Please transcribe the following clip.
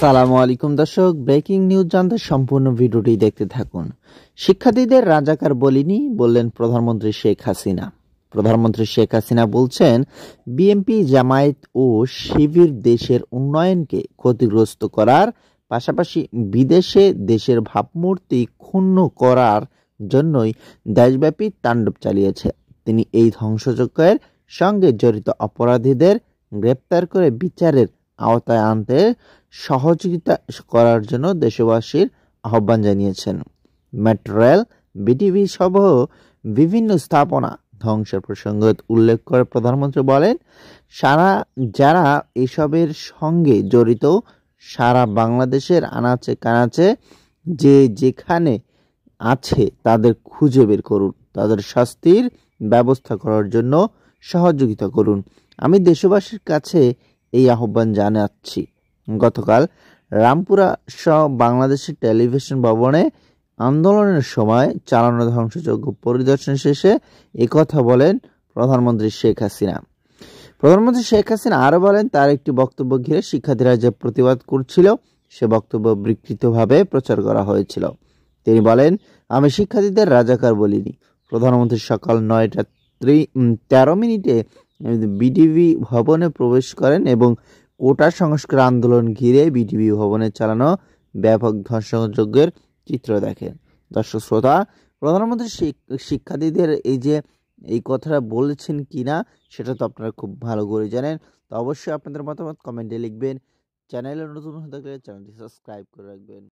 আসসালামু আলাইকুম দর্শক, ব্রেকিং নিউজ জানতে সম্পূর্ণ ভিডিওটি দেখতে থাকুন। শিক্ষার্থীদের রাজাকার বলিনি বললেন প্রধানমন্ত্রী শেখ হাসিনা। প্রধানমন্ত্রী শেখ হাসিনা বলছেন, বিএনপি, জামায়াত ও শিবির দেশের উন্নয়নকে ক্ষতিগ্রস্ত করার পাশাপাশি বিদেশে দেশের ভাবমূর্তি ক্ষুণ্ণ করার জন্যই দেশব্যাপী তাণ্ডব চালিয়েছে। তিনি এই ধ্বংসযজ্ঞের সঙ্গে জড়িত অপরাধীদের গ্রেপ্তার করে বিচারের আওতায় আনতে সহযোগিতা করার জন্য দেশবাসীর আহ্বান জানিয়েছেন। মেট্রো রেল, বিটিভি সহ বিভিন্ন স্থাপনা ধ্বংসের প্রসঙ্গ উল্লেখ করে প্রধানমন্ত্রী বলেন, যারা এসবের সঙ্গে জড়িত সারা বাংলাদেশের আনাচে কানাচে যে যেখানে আছে তাদের খুঁজে বের করুন, তাদের শাস্তির ব্যবস্থা করার জন্য সহযোগিতা করুন। আমি দেশবাসীর কাছে এই আহ্বান জানাচ্ছি। গতকাল রামপুরা সহ বাংলাদেশের টেলিভিশন ভবনে আন্দোলনের সময় চালানো ধ্বংসযজ্ঞ পরিদর্শন শেষে একথা বলেন প্রধানমন্ত্রী শেখ হাসিনা। প্রধানমন্ত্রী শেখ হাসিনা আরও বলেন, তার একটি বক্তব্য ঘিরে শিক্ষার্থীরা যে প্রতিবাদ করছিল সে বক্তব্য বিকৃতভাবে প্রচার করা হয়েছিল। তিনি বলেন, আমি শিক্ষার্থীদের রাজাকার বলিনি। প্রধানমন্ত্রী সকাল 9:13 বিটিভি ভবনে প্রবেশ করেন এবং কোটা সংস্কার আন্দোলন ঘিরে বিটিভি ভবনে চালানো ব্যাপক ধ্বংসযজ্ঞের চিত্র দেখেন। দর্শক শ্রোতা, প্রধানমন্ত্রী শিক্ষার্থীদের এই কথাটা বলেছেন কিনা সেটা তো আপনারা খুব ভালো করে জানেন। তো অবশ্যই আপনাদের মতামত কমেন্টে লিখবেন। চ্যানেলে নতুন হয়ে থাকলে চ্যানেলটি সাবস্ক্রাইব করে রাখবেন।